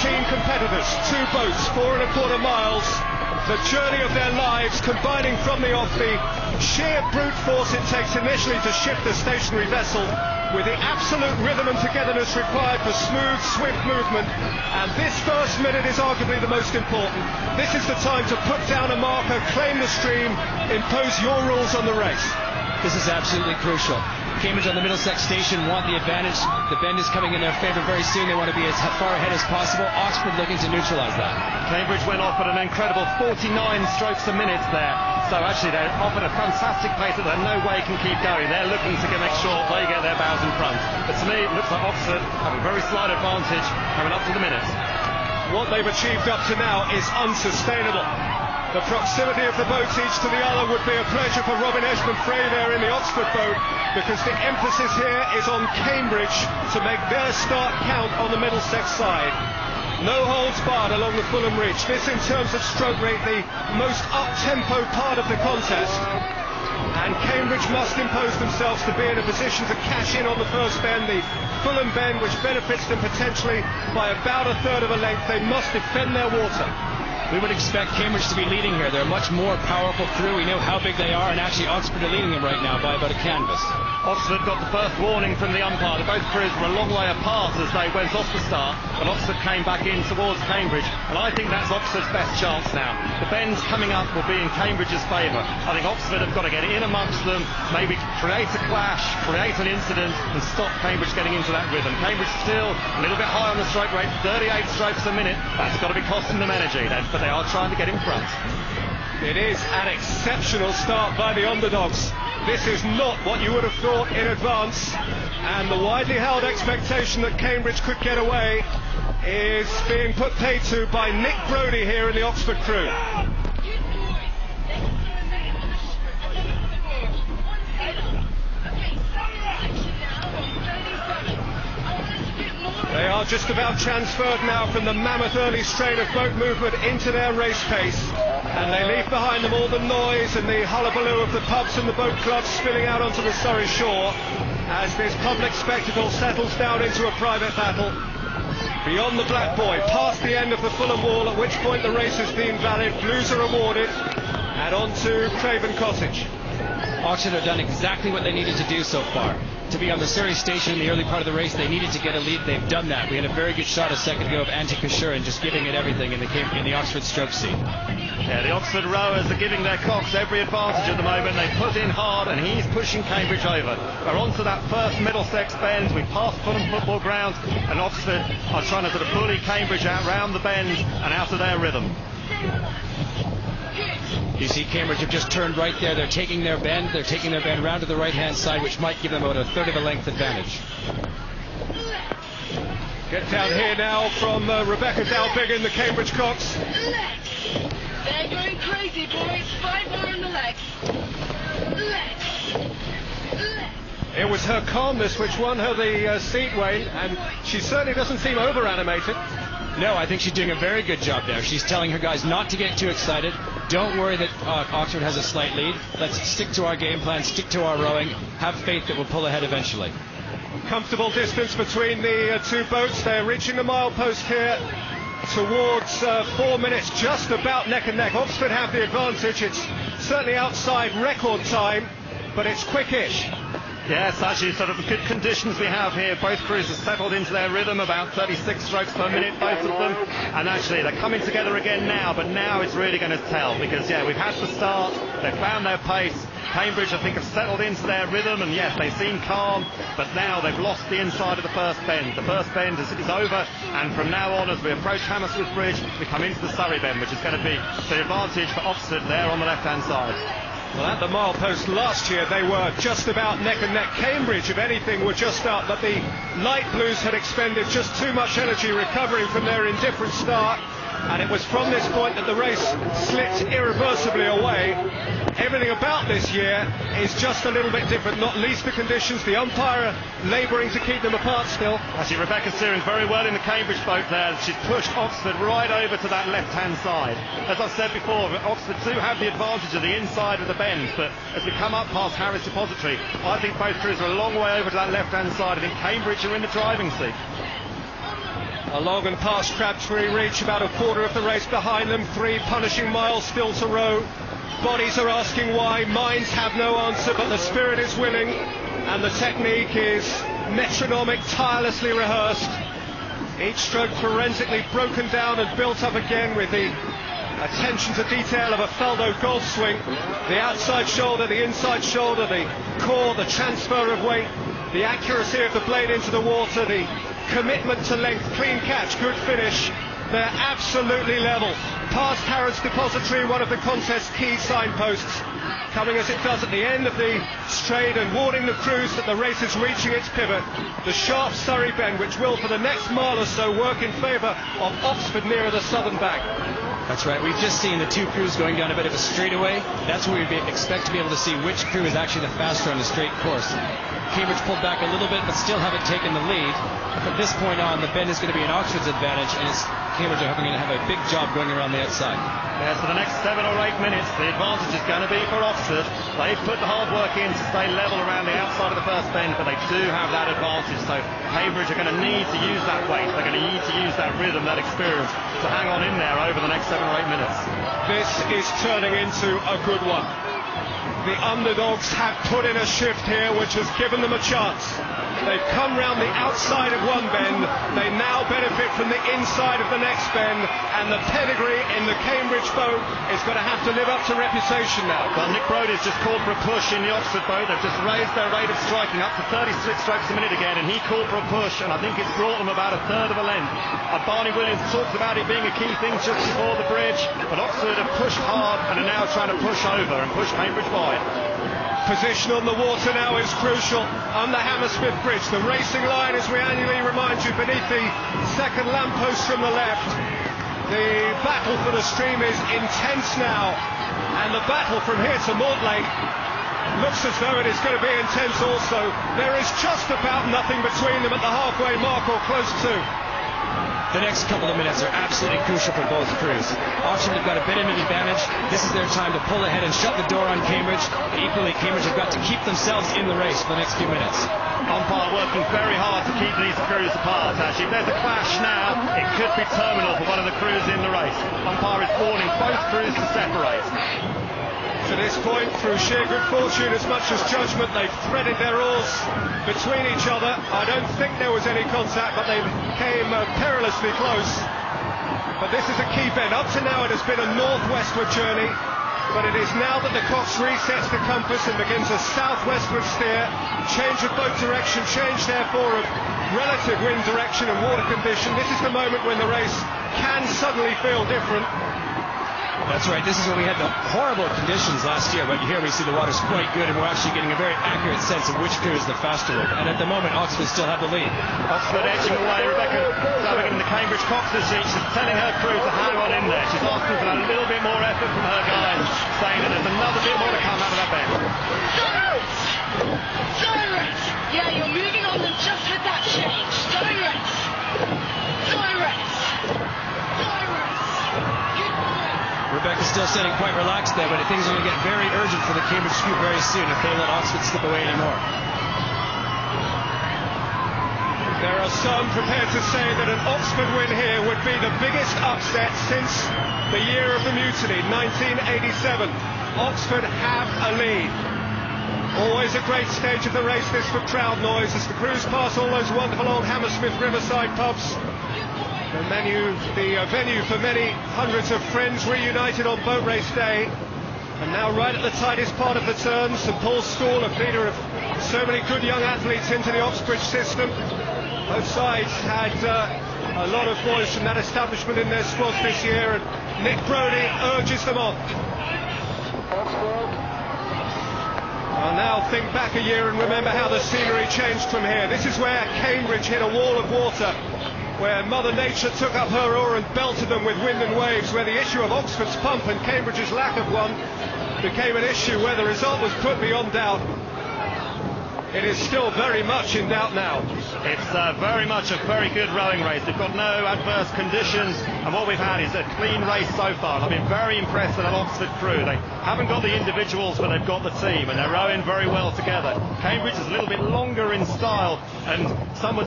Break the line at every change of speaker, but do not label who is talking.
keen competitors, 2 boats, 4¼ miles, the journey of their lives combining from the off, the sheer brute force it takes initially to shift the stationary vessel with the absolute rhythm and togetherness required for smooth, swift movement. And this first minute is arguably the most important. This is the time to put down a marker, claim the stream, impose your rules on the race.
This is absolutely crucial. Cambridge on the Middlesex station want the advantage. The bend is coming in their favour very soon. They want to be as far ahead as possible. Oxford looking to neutralise that.
Cambridge went off at an incredible 49 strokes a minute there. So actually they're off at a fantastic pace that there's no way can keep going. They're looking to make sure they get their bows in front. But to me, it looks like Oxford have a very slight advantage coming up to the minute.
What they've achieved up to now is unsustainable. The proximity of the boats each to the other would be a pleasure for Robin Edgmond-Frey there in the Oxford boat, because the emphasis here is on Cambridge to make their start count on the Middlesex side. No holds barred along the Fulham Reach. This, in terms of stroke rate, the most up-tempo part of the contest. And Cambridge must impose themselves to be in a position to cash in on the first bend, the Fulham bend, which benefits them potentially by about 1/3 of a length. They must defend their water.
We would expect Cambridge to be leading here. They're a much more powerful crew. We know how big they are, and actually Oxford are leading them right now by about a canvas.
Oxford got the first warning from the umpire. Both crews were a long way apart as they went off the start, but Oxford came back in towards Cambridge, and I think that's Oxford's best chance now. The bends coming up will be in Cambridge's favour. I think Oxford have got to get in amongst them, maybe create a clash, create an incident, and stop Cambridge getting into that rhythm. Cambridge still a little bit high on the stroke rate, 38 strokes a minute. That's got to be costing them energy, but they are trying to get in front.
It is an exceptional start by the underdogs. This is not what you would have thought in advance, and the widely held expectation that Cambridge could get away is being put paid to by Nick Brodie here in the Oxford crew. They are just about transferred now from the mammoth early strain of boat movement into their race pace, and they leave behind them all the noise and the hullabaloo of the pubs and the boat clubs spilling out onto the Surrey shore as this public spectacle settles down into a private battle. Beyond the Black Boy, past the end of the Fulham Wall, at which point the race has been valid, blues are awarded, and on to Craven Cottage.
Oxford have done exactly what they needed to do so far. To be on the Surrey station in the early part of the race, they needed to get a lead. They've done that. We had a very good shot a second ago of Antti Kushurin just giving it everything in the Oxford stroke seat.
Yeah, the Oxford rowers are giving their cocks every advantage at the moment. They put in hard, and he's pushing Cambridge over. We're on to that first Middlesex bend. We passed Fulham football ground, and Oxford are trying to sort of bully Cambridge out round the bend and out of their rhythm.
You see Cambridge have just turned right there. They're taking their bend. They're taking their bend round to the right-hand side, which might give them about 1/3 of a length advantage.
Get down here now from Rebecca Dalbiggin, the Cambridge Cox.
They're going crazy, boys. 5 more on the legs.
It was her calmness which won her the seat, Wayne, and she certainly doesn't seem over-animated.
No, I think she's doing a very good job there. She's telling her guys not to get too excited. Don't worry that Oxford has a slight lead. Let's stick to our game plan, stick to our rowing, have faith that we'll pull ahead eventually.
Comfortable distance between the 2 boats. They're reaching the milepost here towards 4 minutes, just about neck and neck. Oxford have the advantage. It's certainly outside record time, but it's quickish.
Yes, actually sort of good conditions we have here. Both crews have settled into their rhythm, about 36 strokes per minute, both of them. And actually they're coming together again now, but now it's really going to tell, because yeah, we've had the start, they've found their pace. Cambridge, I think, have settled into their rhythm, and yes, they seem calm, but now they've lost the inside of the first bend. The first bend is over, and from now on, as we approach Hammersmith Bridge, we come into the Surrey bend, which is going to be the advantage for Oxford there on the left-hand side.
Well, at the milepost last year, they were just about neck and neck. Cambridge, if anything, were just up, but the light blues had expended just too much energy recovering from their indifferent start, and it was from this point that the race slipped irreversibly away. Everything about this year is just a little bit different, not least the conditions, the umpire labouring to keep them apart still.
Actually, Rebecca steering very well in the Cambridge boat there. She's pushed Oxford right over to that left-hand side. As I've said before, Oxford do have the advantage of the inside of the bend, but as we come up past Harris Depository, I think both crews are a long way over to that left-hand side. I think Cambridge are in the driving seat.
along and past Crabtree Reach, about a quarter of the race behind them. 3 punishing miles still to row. Bodies are asking why, minds have no answer, but the spirit is willing and the technique is metronomic, tirelessly rehearsed. Each stroke forensically broken down and built up again with the attention to detail of a Faldo golf swing. The outside shoulder, the inside shoulder, the core, the transfer of weight, the accuracy of the blade into the water, the commitment to length, clean catch, good finish. They're absolutely level. Past Harrods Depository, one of the contest's key signposts, coming as it does at the end of the straight and warning the crews that the race is reaching its pivot. The sharp Surrey bend, which will for the next mile or so work in favour of Oxford nearer the southern bank.
That's right, we've just seen the 2 crews going down a bit of a straightaway. That's where we expect to be able to see which crew is actually the faster on the straight course. Cambridge pulled back a little bit, but still haven't taken the lead. From this point on, the bend is going to be an Oxford's advantage, and Cambridge are going to have a big job going around the outside.
Yeah, so the next 7 or 8 minutes, the advantage is going to be for Oxford. They've put the hard work in to stay level around the outside of the first bend, but they do have that advantage. So Cambridge are going to need to use that weight. They're going to need to use that rhythm, that experience to hang on in there over the next 7 or 8 minutes.
This is turning into a good one. The underdogs have put in a shift here which has given them a chance. They've come round the outside of one bend. They now benefit from the inside of the next bend, and the pedigree in the Cambridge boat is going to have to live up to reputation now.
Well, Nick Brody's just called for a push in the Oxford boat. They've just raised their rate of striking up to 36 strokes a minute again, and he called for a push, and I think it's brought them about a third of a length. Barney Williams talked about it being a key thing just before the bridge, but Oxford have pushed hard and are now trying to push over and push Cambridge wide.
Position on the water now is crucial on the Hammersmith Bridge. The racing line, as we annually remind you, beneath the second lamppost from the left. The battle for the stream is intense now, and the battle from here to Mortlake looks as though it is going to be intense also. There is just about nothing between them at the halfway mark or close to.
The next couple of minutes are absolutely crucial for both crews. Oxford have got a bit of an advantage. This is their time to pull ahead and shut the door on Cambridge. Equally, Cambridge have got to keep themselves in the race for the next few minutes.
Umpire working very hard to keep these crews apart. Actually, if there's a clash now, it could be terminal for one of the crews in the race. Umpire is warning both crews to separate.
To this point, through sheer good fortune as much as judgment, they've threaded their oars between each other. I don't think there was any contact, but they came perilously close. But this is a key bend. Up to now it has been a northwestward journey, but it is now that the Cox resets the compass and begins a southwestward steer. Change of boat direction, change therefore of relative wind direction and water condition. This is the moment when the race can suddenly feel different.
That's right, this is when we had the horrible conditions last year, but here we see the water's quite good and we're actually getting a very accurate sense of which crew is the faster one. And at the moment, Oxford still have the lead.
Oxford edging away. Rebecca Davigan in the Cambridge Cox's seat. She's telling her crew to hang on in there. She's asking for a little bit more effort from her guys, saying that there's another bit more to come out of that bend.
Cyrus! Yeah, you're moving on them just with that change. Cyrus!
Rebecca's still standing quite relaxed there, but things are going to get very urgent for the Cambridge crew very soon if they let Oxford slip away anymore.
There are some prepared to say that an Oxford win here would be the biggest upset since the year of the mutiny, 1987. Oxford have a lead. Always a great stage of the race, this for crowd noise, as the crews pass all those wonderful old Hammersmith Riverside pubs. The venue for many hundreds of friends reunited on boat race day. And now right at the tightest part of the turn, St Paul's School, a feeder of so many good young athletes into the Oxbridge system. Both sides had a lot of boys from that establishment in their squads this year, and Nick Brody urges them on. I'll now think back a year and remember how the scenery changed from here. This is where Cambridge hit a wall of water, where Mother Nature took up her oar and belted them with wind and waves, where the issue of Oxford's pump and Cambridge's lack of one became an issue where the result was put beyond doubt. It is still very much in doubt now.
It's very much a very good rowing race. We've got no adverse conditions, and what we've had is a clean race so far. I've been very impressed with that Oxford crew. They haven't got the individuals, but they've got the team, and they're rowing very well together. Cambridge is a little bit longer in style, and some would